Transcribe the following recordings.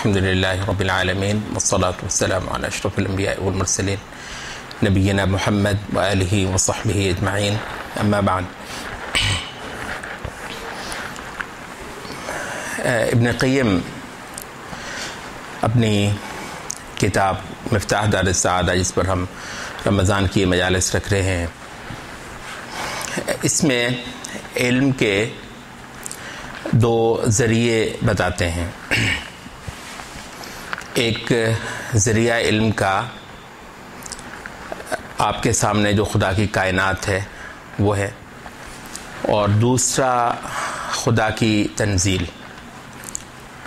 الحمدللہ رب العالمین والصلاة والسلام علی اشرف الانبیاء والمرسلین نبینا محمد وآلہ وصحبہ اجمعین، اما بعد۔ ابن قیم اپنی کتاب مفتاح دار السعادہ، جس پر ہم رمضان کی مجالس رکھ رہے ہیں، اس میں علم کے دو ذریعے بتاتے ہیں۔ ایک ذریعہ علم کا آپ کے سامنے جو خدا کی کائنات ہے وہ ہے، اور دوسرا خدا کی تنزیل۔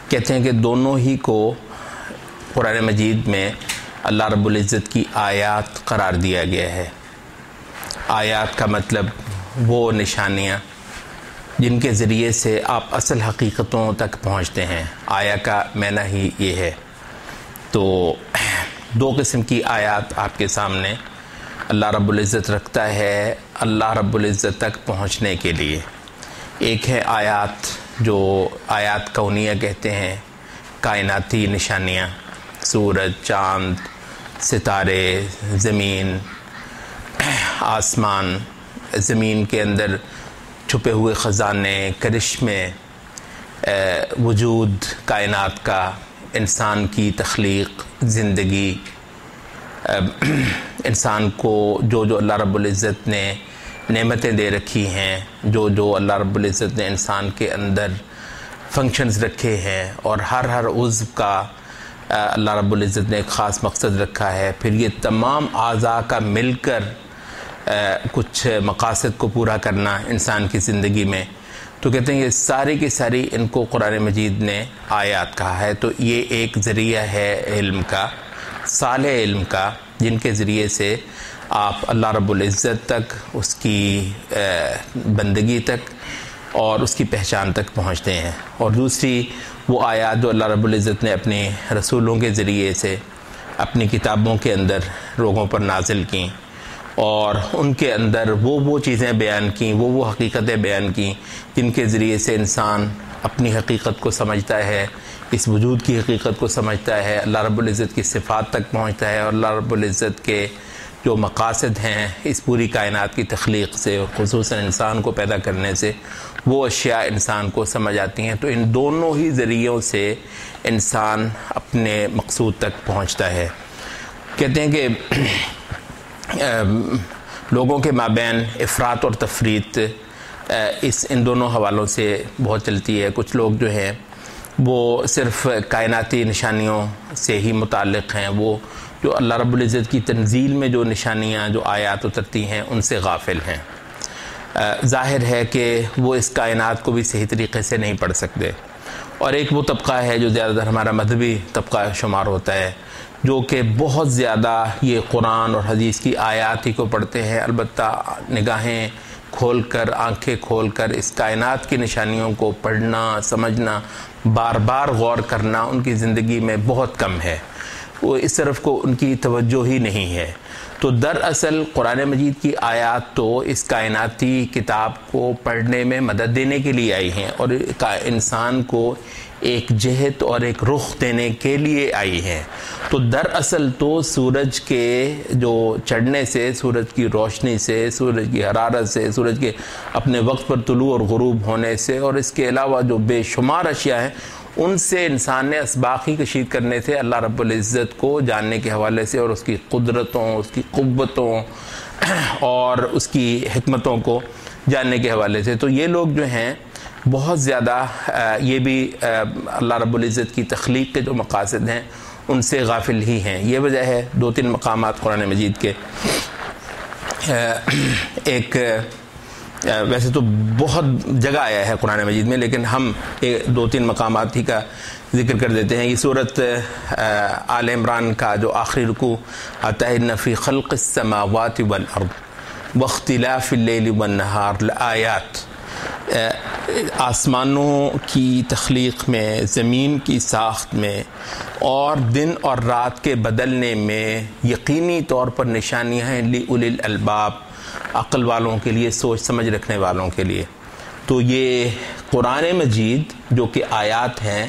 کہتے ہیں کہ دونوں ہی کو قرآن مجید میں اللہ رب العزت کی آیات قرار دیا گیا ہے۔ آیات کا مطلب وہ نشانیاں جن کے ذریعے سے آپ اصل حقیقتوں تک پہنچتے ہیں۔ آیا کا معنی ہی یہ ہے۔ تو دو قسم کی آیات آپ کے سامنے اللہ رب العزت رکھتا ہے اللہ رب العزت تک پہنچنے کے لیے۔ ایک ہے آیات جو آیات کونیہ کہتے ہیں، کائناتی نشانیاں، سورج، چاند، ستارے، زمین، آسمان، زمین کے اندر چھپے ہوئے خزانے، کرشمے، وجود کائنات کا، انسان کی تخلیق، زندگی، انسان کو جو اللہ رب العزت نے نعمتیں دے رکھی ہیں، جو اللہ رب العزت نے انسان کے اندر فنکشنز رکھے ہیں، اور ہر عضو کا اللہ رب العزت نے ایک خاص مقصد رکھا ہے۔ پھر یہ تمام اعضاء کا مل کر کچھ مقاصد کو پورا کرنا انسان کی زندگی میں، تو کہتے ہیں یہ ساری کی ساری ان کو قرآن مجید نے آیات کہا ہے۔ تو یہ ایک ذریعہ ہے علم کا، صالح علم کا، جن کے ذریعے سے آپ اللہ رب العزت تک، اس کی بندگی تک اور اس کی پہچان تک پہنچتے ہیں۔ اور دوسری وہ آیات جو اللہ رب العزت نے اپنے رسولوں کے ذریعے سے اپنی کتابوں کے اندر لوگوں پر نازل کیں، اور ان کے اندر وہ چیزیں بیان کیں، وہ حقیقتیں بیان کیں جن کے ذریعے سے انسان اپنی حقیقت کو سمجھتا ہے، اس وجود کی حقیقت کو سمجھتا ہے، اللہ رب العزت کی صفات تک پہنچتا ہے، اور اللہ رب العزت کے جو مقاصد ہیں اس پوری کائنات کی تخلیق سے، اور خصوصاً انسان کو پیدا کرنے سے، وہ اشیاء انسان کو سمجھ آتی ہیں۔ تو ان دونوں ہی ذریعوں سے انسان اپنے مقصود تک پہنچتا ہے۔ کہتے ہیں کہ لوگوں کے مابین افراط اور تفریط ان دونوں حوالوں سے بہت چلتی ہے۔ کچھ لوگ جو ہیں وہ صرف کائناتی نشانیوں سے ہی متعلق ہیں، وہ جو اللہ رب العزت کی تنزیل میں جو نشانیاں، جو آیات اترتی ہیں، ان سے غافل ہیں۔ ظاہر ہے کہ وہ اس کائنات کو بھی صحیح طریقے سے نہیں پڑھ سکتے۔ اور ایک وہ طبقہ ہے جو زیادہ تر ہمارا مذہبی طبقہ شمار ہوتا ہے، جو کہ بہت زیادہ یہ قرآن اور حدیث کی آیات ہی کو پڑھتے ہیں، البتہ نگاہیں کھول کر، آنکھیں کھول کر اس کائنات کی نشانیوں کو پڑھنا، سمجھنا، بار بار غور کرنا ان کی زندگی میں بہت کم ہے۔ وہ اس طرف کو ان کی توجہ ہی نہیں ہے۔ تو دراصل قرآن مجید کی آیات تو اس کائناتی کتاب کو پڑھنے میں مدد دینے کے لیے آئی ہیں، اور انسان کو ایک جہت اور ایک رخ دینے کے لیے آئی ہیں۔ تو دراصل تو سورج کے جو چڑھنے سے، سورج کی روشنی سے، سورج کی حرارت سے، سورج کے اپنے وقت پر طلوع اور غروب ہونے سے، اور اس کے علاوہ جو بے شمار اشیاء ہیں، ان سے انسان نے اسباق ہی کشید کرنے تھے اللہ رب العزت کو جاننے کے حوالے سے، اور اس کی قدرتوں، اس کی قوتوں اور اس کی حکمتوں کو جاننے کے حوالے سے۔ تو یہ لوگ جو ہیں بہت زیادہ یہ بھی اللہ رب العزت کی تخلیق کے جو مقاصد ہیں ان سے غافل ہی ہیں۔ یہ وجہ ہے دو تین مقامات قرآن مجید کے، ایک ویسے تو بہت جگہ آیا ہے قرآن مجید میں، لیکن ہم دو تین مقامات ہی کا ذکر کر دیتے ہیں۔ یہ سورۃ آل عمران کا جو آخری رکوع آتا ہے، ان فی خلق السماوات والارض واختلاف اللیل والنہار لآیات، آسمانوں کی تخلیق میں، زمین کی ساخت میں، اور دن اور رات کے بدلنے میں یقینی طور پر نشانیاں ہیں لأولی الالباب، عقل والوں کے لیے، سوچ سمجھ رکھنے والوں کے لیے۔ تو یہ قرآن مجید جو کہ آیات ہیں،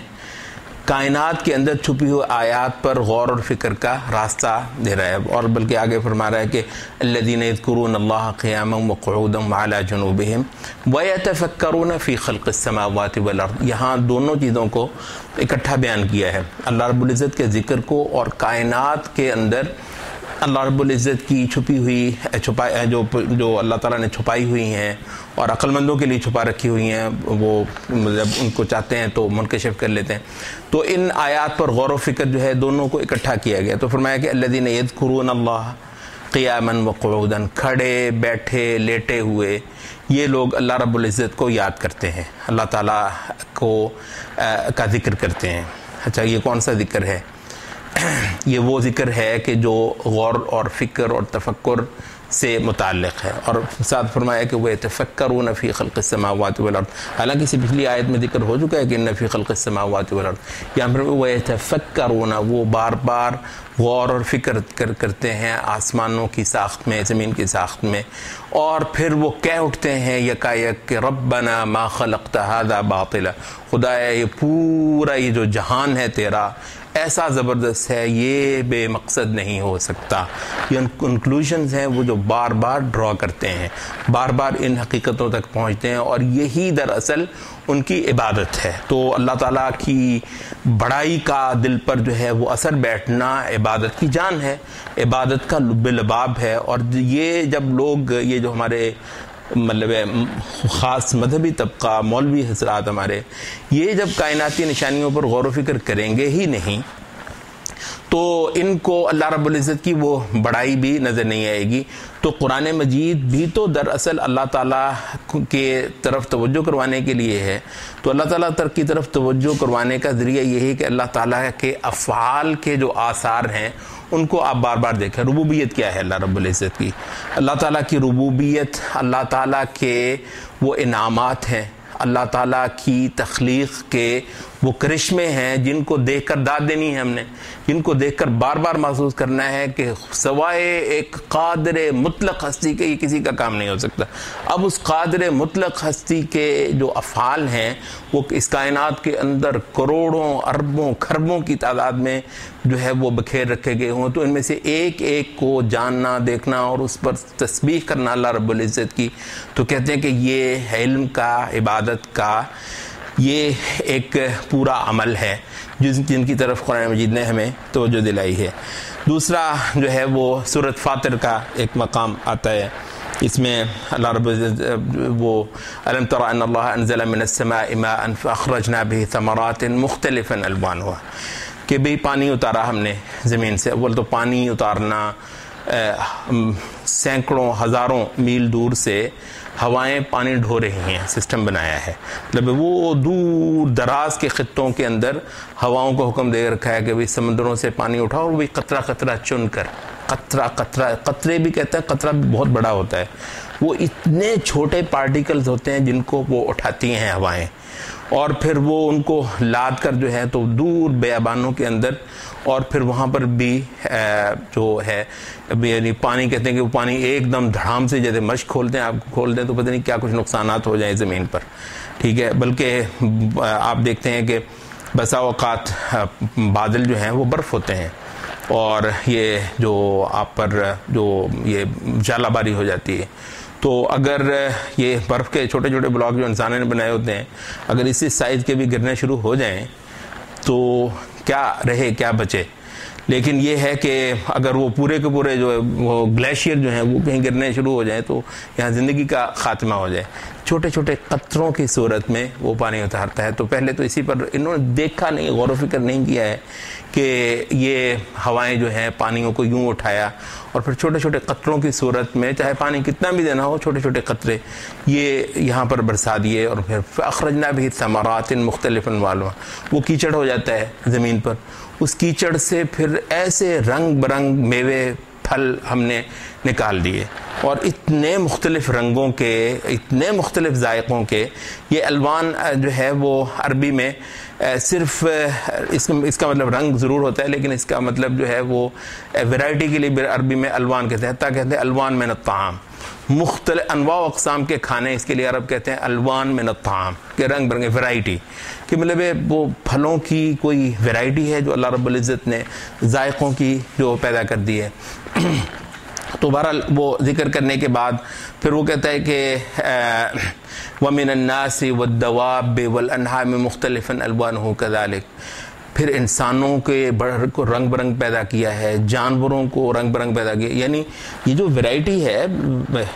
کائنات کے اندر چھپی ہوئی آیات پر غور اور فکر کا راستہ دے رہا ہے، اور بلکہ آگے فرما رہا ہے کہ الذین یذکرون اللہ قیاما وقعودا وعلی جنوبہم ویتفکرون فی خلق السماوات والارض۔ یہاں دونوں چیزوں کو اکٹھا بیان کیا ہے، اللہ رب العزت کے ذکر کو اور کائنات کے اندر اللہ رب العزت کی چھپی ہوئی جو اللہ تعالیٰ نے چھپائی ہوئی ہیں اور عقل مندوں کے لیے چھپا رکھی ہوئی ہیں، وہ مطلب ان کو چاہتے ہیں تو منکشف کر لیتے ہیں۔ تو ان آیات پر غور و فکر جو ہے دونوں کو اکٹھا کیا گیا۔ تو فرمایا کہ الذین یذکرون اللہ قیاما وقعودا، کھڑے بیٹھے لیٹے ہوئے یہ لوگ اللہ رب العزت کو یاد کرتے ہیں، اللہ تعالیٰ کا ذکر کرتے ہیں۔ اچھا، یہ کون سا ذکر ہے؟ یہ وہ ذکر ہے کہ جو غور اور فکر اور تفکر سے متعلق ہے، اور ساتھ فرمایا کہ وہ یتفکرون فی خلق السماوات والارض، حالانکہ اسی پچھلی آیت میں ذکر ہو چکا ہے کہ ان فی خلق السماوات والارض، یہاں پر وہ یتفکرون، وہ بار بار غور اور فکر کرتے ہیں آسمانوں کی ساخت میں، زمین کی ساخت میں، اور پھر وہ کہہ اٹھتے ہیں یکایک کہ ربنا ما خلقت ھذا باطلا، خدایا یہ پورا یہ جو جہان ہے تیرا ایسا زبردست ہے، یہ بے مقصد نہیں ہو سکتا۔ یہ کنکلوژنز ہیں وہ جو بار بار ڈرا کرتے ہیں، بار بار ان حقیقتوں تک پہنچتے ہیں، اور یہی دراصل ان کی عبادت ہے۔ تو اللہ تعالیٰ کی بڑائی کا دل پر جو ہے وہ اثر بیٹھنا عبادت کی جان ہے، عبادت کا لب لباب ہے۔ اور یہ جب لوگ، یہ جو ہمارے مطلب خاص مذہبی طبقہ، مولوی حضرات ہمارے، یہ جب کائناتی نشانیوں پر غور و فکر کریں گے ہی نہیں تو ان کو اللہ رب العزت کی وہ بڑائی بھی نظر نہیں آئے گی۔ تو قرآن مجید بھی تو دراصل اللہ تعالیٰ کے طرف توجہ کروانے کے لیے ہے، تو اللہ تعالیٰ کی طرف توجہ کروانے کا ذریعہ یہی کہ اللہ تعالیٰ کے افعال کے جو آثار ہیں ان کو آپ بار بار دیکھیں۔ ربوبیت کیا ہے اللہ رب العزت کی؟ اللہ تعالیٰ کی ربوبیت اللہ تعالیٰ کے وہ انعامات ہیں، اللہ تعالیٰ کی تخلیق کے وہ کرشمے ہیں جن کو دیکھ کر داد دینی ہے ہم نے، جن کو دیکھ کر بار بار محسوس کرنا ہے کہ سوائے ایک قادر مطلق ہستی کے یہ کسی کا کام نہیں ہو سکتا۔ اب اس قادر مطلق ہستی کے جو افعال ہیں وہ اس کائنات کے اندر کروڑوں اربوں کھربوں کی تعداد میں جو ہے وہ بکھیر رکھے گئے ہوں، تو ان میں سے ایک ایک کو جاننا، دیکھنا اور اس پر تسبیح کرنا اللہ رب العزت کی، تو کہتے ہیں کہ یہ علم کا، عبادت کا یہ ایک پورا عمل ہے جن کی طرف قرآن مجید نے ہمیں توجہ دلائی ہے۔ دوسرا جو ہے وہ سورۃ فاطر کا ایک مقام آتا ہے، اس میں اللہ رب العزت وہ الم تر ان اللہ انزل من السماء ماء فاخرجنا به ثمرات مختلفا الوانها، کہ بھی پانی اتارا ہم نے زمین سے۔ اول تو پانی اتارنا سینکڑوں ہزاروں میل دور سے ہوائیں پانی ڈھو رہی ہیں، سسٹم بنایا ہے، مطلب وہ دور دراز کے خطوں کے اندر ہواؤں کو حکم دے رکھا ہے کہ بھی سمندروں سے پانی اٹھاؤ، اور بھی قطرہ قطرہ چن کر، قطرے بھی کہتے ہیں، قطرہ بھی بہت بڑا ہوتا ہے، وہ اتنے چھوٹے پارٹیکلز ہوتے ہیں جن کو وہ اٹھاتی ہیں ہوائیں، اور پھر وہ ان کو لاد کر جو ہے تو دور بیابانوں کے اندر، اور پھر وہاں پر بھی جو ہے یعنی پانی کہتے ہیں کہ وہ پانی ایک دم دھڑام سے جیسے مشق کھولتے ہیں، آپ کھول دیں تو پتہ نہیں کیا کچھ نقصانات ہو جائیں زمین پر، ٹھیک ہے۔ بلکہ آپ دیکھتے ہیں کہ بسا اوقات بادل جو ہیں وہ برف ہوتے ہیں، اور یہ جو آپ پر جو یہ ژالہ باری ہو جاتی ہے، تو اگر یہ برف کے چھوٹے چھوٹے بلاک جو انسانوں نے بنائے ہوتے ہیں اگر اسی سائز کے بھی گرنے شروع ہو جائیں تو کیا رہے، کیا بچے۔ لیکن یہ ہے کہ اگر وہ پورے کے پورے جو وہ گلیشیئر جو ہیں وہ کہیں گرنے شروع ہو جائیں تو یہاں زندگی کا خاتمہ ہو جائے۔ چھوٹے چھوٹے قطروں کی صورت میں وہ پانی اتارتا ہے۔ تو پہلے تو اسی پر انہوں نے دیکھا نہیں، غور و فکر نہیں کیا ہے کہ یہ ہوائیں جو ہیں پانیوں کو یوں اٹھایا، اور پھر چھوٹے چھوٹے قطروں کی صورت میں چاہے پانی کتنا بھی دینا ہو، چھوٹے چھوٹے قطرے یہ یہاں پر برسا دیے، اور پھر اخرجنا بھی ثمرات مختلف الوانها، وہ کیچڑ ہو جاتا ہے زمین پر، اس کیچڑ سے پھر ایسے رنگ برنگ میوے پھل ہم نے نکال دیے، اور اتنے مختلف رنگوں کے، اتنے مختلف ذائقوں کے۔ یہ الوان جو ہے وہ عربی میں صرف اس کا مطلب رنگ ضرور ہوتا ہے، لیکن اس کا مطلب جو ہے وہ ویرائٹی کے لیے عربی میں الوان کہتے ہیں، حتیٰ کہتے ہیں الوان من الطعام، مختلف انواع و اقسام کے کھانے، اس کے لیے عرب کہتے ہیں الوان من الطعام، کہ رنگ برنگے ویرائٹی، کہ مطلب وہ پھلوں کی کوئی ویرائٹی ہے جو اللہ رب العزت نے ذائقوں کی جو پیدا کر دی ہے۔ تو بہرحال وہ ذکر کرنے کے بعد پھر وہ کہتا ہے کہ وَمِنَ النَّاسِ وَالدَّوَابِّ وَالْأَنْعَامِ مُخْتَلِفًا أَلْوَانُهُ كَذَلِكَ، پھر انسانوں کے کو رنگ برنگ پیدا کیا ہے، جانوروں کو رنگ برنگ پیدا کیا، یعنی یہ جو ویرائٹی ہے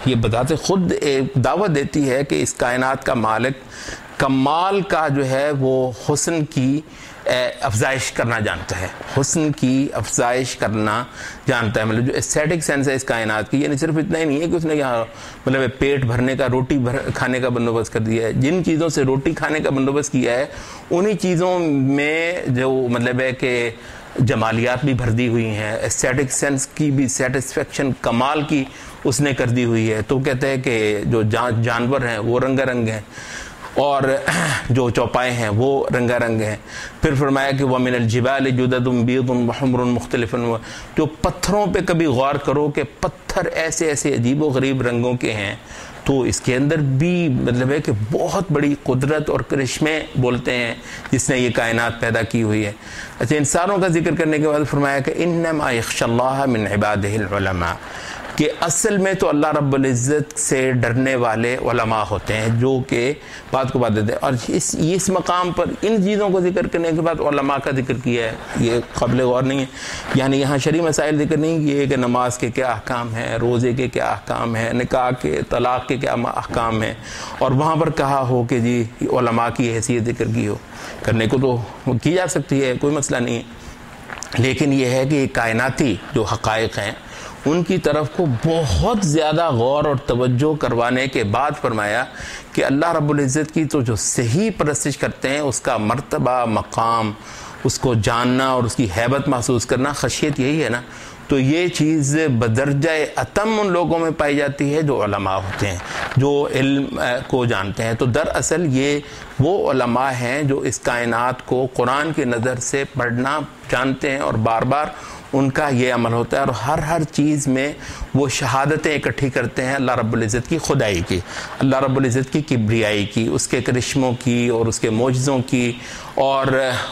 یہ بذات خود ایک دعوت دیتی ہے کہ اس کائنات کا مالک کمال کا جو ہے وہ حسن کی افزائش کرنا جانتا ہے، حسن کی افزائش کرنا جانتا ہے۔ مطلب جو ایسٹیٹک سینس ہے اس کائنات کی، یعنی صرف اتنا ہی نہیں ہے کہ اس نے یہاں مطلب پیٹ بھرنے کا، روٹی کھانے کا بندوبست کر دیا ہے، جن چیزوں سے روٹی کھانے کا بندوبست کیا ہے انہی چیزوں میں جو مطلب ہے کہ جمالیات بھی بھر دی ہوئی ہیں، ایسٹیٹک سینس کی بھی سیٹسفیکشن کمال کی اس نے کر دی ہوئی ہے۔ تو کہتے ہیں کہ جو جانور ہیں وہ رنگا رنگ ہیں اور جو چوپائے ہیں وہ رنگا رنگ ہیں۔ پھر فرمایا کہ وَمِنَ الْجِبَالِ جُدَدٌ بِيضٌ وَحُمْرٌ مُخْتَلِفٌ، جو پتھروں پہ کبھی غور کرو کہ پتھر ایسے ایسے عجیب و غریب رنگوں کے ہیں، تو اس کے اندر بھی مطلب ہے کہ بہت بڑی قدرت اور کرشمے بولتے ہیں جس نے یہ کائنات پیدا کی ہوئی ہے۔ اچھا، انسانوں کا ذکر کرنے کے بعد فرمایا کہ انما یخشی اللہ من عبادہ العلماء، کہ اصل میں تو اللہ رب العزت سے ڈرنے والے علماء ہوتے ہیں جو کہ بات کو بات دیتے ہیں۔ اور اس مقام پر ان چیزوں کو ذکر کرنے کے بعد علماء کا ذکر کیا ہے، یہ قابل غور نہیں ہے، یعنی یہاں شرعی مسائل ذکر نہیں کیے کہ نماز کے کیا احکام ہیں، روزے کے کیا احکام ہیں، نکاح کے، طلاق کے کیا احکام ہیں، اور وہاں پر کہا ہو کہ جی علماء کی حیثیت ذکر کی ہو، کرنے کو تو کی جا سکتی ہے، کوئی مسئلہ نہیں ہے، لیکن یہ ہے کہ کائناتی جو حقائق ہیں ان کی طرف کو بہت زیادہ غور اور توجہ کروانے کے بعد فرمایا کہ اللہ رب العزت کی تو جو صحیح پرستش کرتے ہیں اس کا مرتبہ، مقام، اس کو جاننا اور اس کی ہیبت محسوس کرنا، خشیت یہی ہے نا، تو یہ چیز بدرجہ اتم ان لوگوں میں پائی جاتی ہے جو علماء ہوتے ہیں، جو علم کو جانتے ہیں۔ تو دراصل یہ وہ علماء ہیں جو اس کائنات کو قرآن کی نظر سے پڑھنا جانتے ہیں، اور بار بار ان کا یہ عمل ہوتا ہے، اور ہر چیز میں وہ شہادتیں اکٹھی کرتے ہیں اللہ رب العزت کی خدائی کی، اللہ رب العزت کی کبریائی کی، اس کے کرشموں کی اور اس کے معجزوں کی اور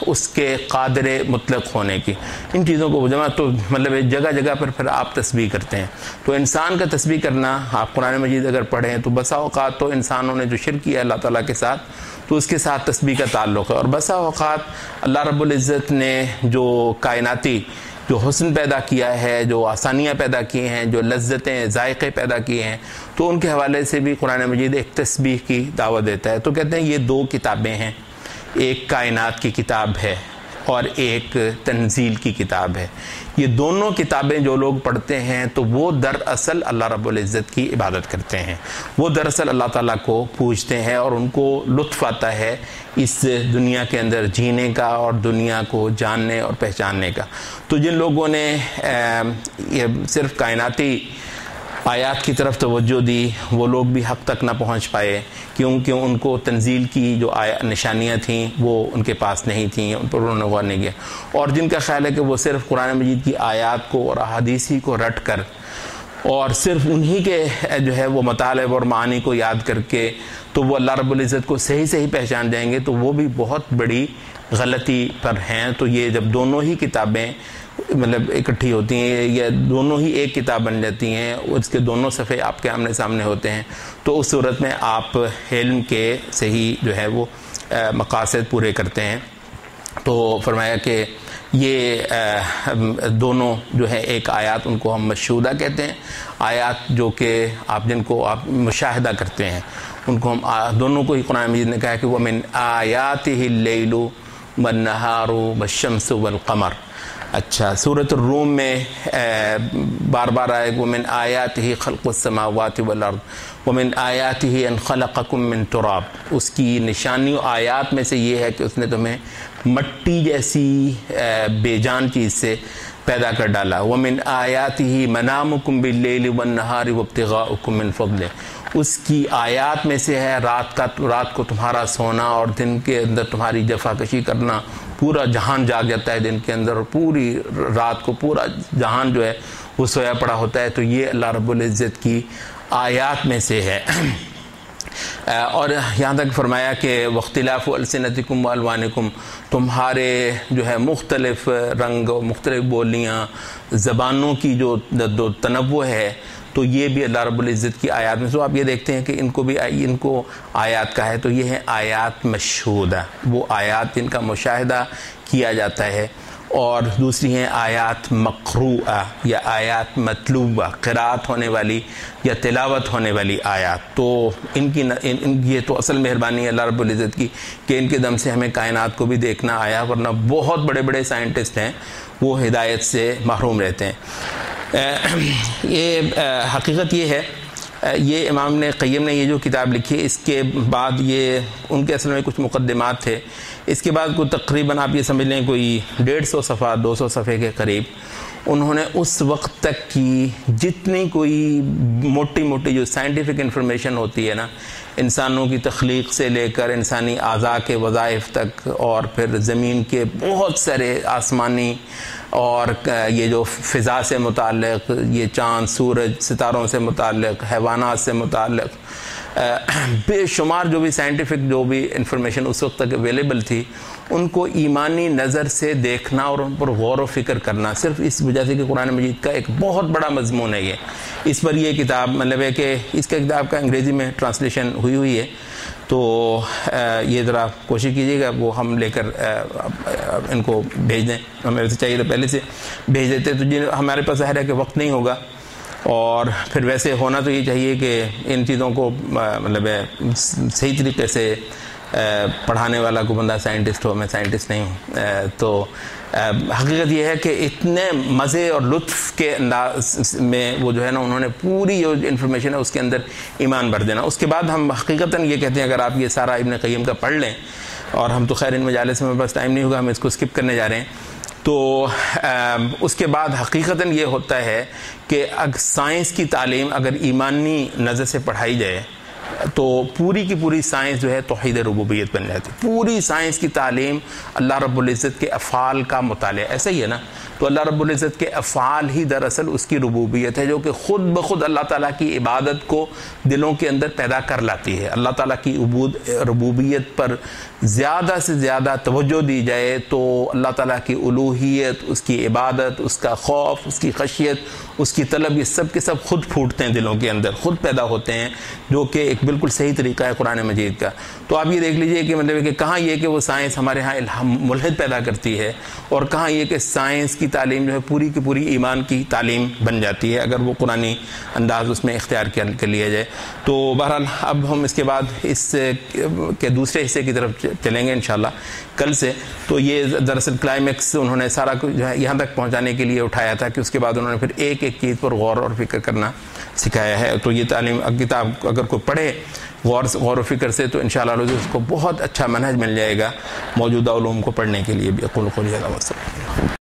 اس کے قادر مطلق ہونے کی۔ ان چیزوں کو جمع تو مطلب جگہ جگہ پر پھر آپ تسبیح کرتے ہیں۔ تو انسان کا تسبیح کرنا، آپ قرآن مجید اگر پڑھیں تو بسا اوقات تو انسانوں نے جو شرک کیا اللہ تعالیٰ کے ساتھ تو اس کے ساتھ تسبیح کا تعلق ہے، اور بسا اوقات اللہ رب العزت نے جو کائناتی جو حسن پیدا کیا ہے، جو آسانیاں پیدا کی ہیں، جو لذتیں، ذائقے پیدا کیے ہیں، تو ان کے حوالے سے بھی قرآن مجید ایک تسبیح کی دعوت دیتا ہے۔ تو کہتے ہیں یہ دو کتابیں ہیں، ایک کائنات کی کتاب ہے اور ایک تنزیل کی کتاب ہے۔ یہ دونوں کتابیں جو لوگ پڑھتے ہیں تو وہ دراصل اللہ رب العزت کی عبادت کرتے ہیں، وہ دراصل اللہ تعالیٰ کو پوجتے ہیں، اور ان کو لطف آتا ہے اس دنیا کے اندر جینے کا اور دنیا کو جاننے اور پہچاننے کا۔ تو جن لوگوں نے یہ صرف کائناتی آیات کی طرف توجہ دی وہ لوگ بھی حق تک نہ پہنچ پائے، کیونکہ ان کو تنزیل کی جو نشانیاں تھیں وہ ان کے پاس نہیں تھیں، ان پر انہوں نے غور نہیں کیا۔ اور جن کا خیال ہے کہ وہ صرف قرآن مجید کی آیات کو اور احادیثی کو رٹ کر اور صرف انہی کے جو ہے وہ مطالب اور معانی کو یاد کر کے تو وہ اللہ رب العزت کو صحیح پہچان جائیں گے، تو وہ بھی بہت بڑی غلطی پر ہیں۔ تو یہ جب دونوں ہی کتابیں مطلب اکٹھی ہوتی ہیں یا دونوں ہی ایک کتاب بن جاتی ہیں، اس کے دونوں صفحے آپ کے آمنے سامنے ہوتے ہیں، تو اس صورت میں آپ علم کے صحیح جو ہے وہ مقاصد پورے کرتے ہیں۔ تو فرمایا کہ یہ دونوں جو ہے ایک آیات ان کو ہم مشہودہ کہتے ہیں، آیات جو کہ جن کو آپ مشاہدہ کرتے ہیں ان کو ہم دونوں کو ہی قرآن مجید نے کہا کہ وَمِنْ آیَاتِهِ اللَّيْلُ وَالنَّهَارُ وَالشَّمْسُ وَالْقَمَرُ۔ اچھا، سورۃ الروم میں بار بار آئے وَمِنْ آیَاتِهِ خَلْقُ السَّمَاوَاتِ وَالْأَرْضِ وَمِنْ آیَاتِهِ أَنْ خَلَقَكُم مِّن تُرَابٍ۔ اس کی نشانیوں آیات میں سے یہ ہے کہ اس نے تمہیں مٹی جیسی بے جان چیز سے پیدا کر ڈالا۔ وَمِنْ آیَاتِهِ مَنَامُكُم بِاللَّيْلِ وَالنَّهَارِ وَابْتِغَاؤُكُم مِّن فَضْلِهِ۔ اس کی آیات میں سے ہے رات کو تمہارا سونا اور دن کے اندر تمہاری جفا کشی کرنا، پورا جہان جاگ جاتا ہے دن کے اندر اور پوری رات کو پورا جہان جو ہے وہ سویا پڑا ہوتا ہے۔ تو یہ اللہ رب العزت کی آیات میں سے ہے۔ اور یہاں تک فرمایا کہ واختلاف السنتکم والوانکم، تمہارے جو ہے مختلف رنگ اور مختلف بولیاں، زبانوں کی جو تنوع ہے، تو یہ بھی اللہ رب العزت کی آیات میں سے۔ آپ یہ دیکھتے ہیں کہ ان کو آیات کا ہے، تو یہ ہے آیات مشہودہ، وہ آیات جن کا مشاہدہ کیا جاتا ہے، اور دوسری ہیں آیات مقروءہ یا آیات مطلوبہ، قرات ہونے والی یا تلاوت ہونے والی آیات۔ تو یہ تو اصل مہربانی ہے اللہ رب العزت کی کہ ان کے دم سے ہمیں کائنات کو بھی دیکھنا آیا، ورنہ بہت بڑے بڑے سائنٹسٹ ہیں وہ ہدایت سے محروم رہتے ہیں۔ یہ حقیقت یہ ہے، یہ امام نے قیم نے یہ جو کتاب لکھی، اس کے بعد یہ ان کے اصل میں کچھ مقدمات تھے، اس کے بعد کوئی تقریباً آپ یہ سمجھ لیں کوئی 150 صفحہ 200 صفحے کے قریب انہوں نے اس وقت تک کی جتنی کوئی موٹی موٹی جو سائنٹیفک انفارمیشن ہوتی ہے نا، انسانوں کی تخلیق سے لے کر انسانی اعضاء کے وظائف تک، اور پھر زمین کے بہت سارے آسمانی اور یہ جو فضا سے متعلق، یہ چاند سورج ستاروں سے متعلق، حیوانات سے متعلق بے شمار جو بھی سائنٹیفک جو بھی انفارمیشن اس وقت تک اویلیبل تھی، ان کو ایمانی نظر سے دیکھنا اور ان پر غور و فکر کرنا، صرف اس وجہ سے کہ قرآن مجید کا ایک بہت بڑا مضمون ہے یہ۔ اس پر یہ کتاب مطلب ہے کہ اس کا کتاب کا انگریزی میں ٹرانسلیشن ہوئی ہے، تو یہ ذرا کوشش کیجیے گا وہ ہم لے کر ان کو بھیج دیں، ہمیں ویسے چاہیے تو پہلے سے بھیج دیتے، تو ہمارے پاس ظاہر ہے کہ وقت نہیں ہوگا، اور پھر ویسے ہونا تو یہ چاہیے کہ ان چیزوں کو مطلب صحیح طریقے سے پڑھانے والا کو بندہ سائنٹسٹ ہو، میں سائنٹسٹ نہیں ہوں، تو حقیقت یہ ہے کہ اتنے مزے اور لطف کے انداز میں وہ جو ہے نا انہوں نے پوری جو انفارمیشن ہے اس کے اندر ایمان بھر دینا۔ اس کے بعد ہم حقیقتاً یہ کہتے ہیں اگر آپ یہ سارا ابن قیم کا پڑھ لیں، اور ہم تو خیر ان مجالس میں بس ٹائم نہیں ہوگا، ہم اس کو اسکپ کرنے جا رہے ہیں، تو اس کے بعد حقیقتاً یہ ہوتا ہے کہ سائنس کی تعلیم اگر ایمانی نظر سے پڑھائی جائے تو پوری کی پوری سائنس جو ہے توحید ربوبیت بن جاتی ہے۔ پوری سائنس کی تعلیم اللہ رب العزت کے افعال کا مطالعہ، ایسا ہی ہے نا، تو اللہ رب العزت کے افعال ہی دراصل اس کی ربوبیت ہے، جو کہ خود بخود اللہ تعالیٰ کی عبادت کو دلوں کے اندر پیدا کر لاتی ہے۔ اللہ تعالیٰ کی ربوبیت پر زیادہ سے زیادہ توجہ دی جائے تو اللہ تعالیٰ کی الوہیت، اس کی عبادت، اس کا خوف، اس کی خشیت، اس کی طلب، یہ سب کے سب خود پھوٹتے ہیں دلوں کے اندر، خود پیدا ہوتے ہیں، جو کہ ایک بالکل صحیح طریقہ ہے قرآن مجید کا۔ تو آپ یہ دیکھ لیجئے کہ مطلب کہ کہاں یہ کہ وہ سائنس ہمارے ہاں ملحد پیدا کرتی ہے، اور کہاں یہ کہ سائنس کی تعلیم جو ہے پوری کی پوری ایمان کی تعلیم بن جاتی ہے اگر وہ قرآنی انداز اس میں اختیار کر لیا جائے۔ تو بہرحال اب ہم اس کے بعد اس کے دوسرے حصے کی طرف چلیں گے انشاءاللہ کل سے۔ تو یہ دراصل کلائمیکس انہوں نے سارا کچھ جو ہے یہاں تک پہنچانے کے لیے اٹھایا تھا کہ اس کے بعد انہوں نے پھر ایک ایک چیز پر غور اور فکر کرنا سکھایا ہے۔ تو یہ تعلیم کتاب اگر کوئی پڑھے غور و فکر سے تو انشاءاللہ اس کو بہت اچھا منہج مل جائے گا موجودہ علوم کو پڑھنے کے لیے بھی۔ اقول قولی ھذا واستغفر اللہ۔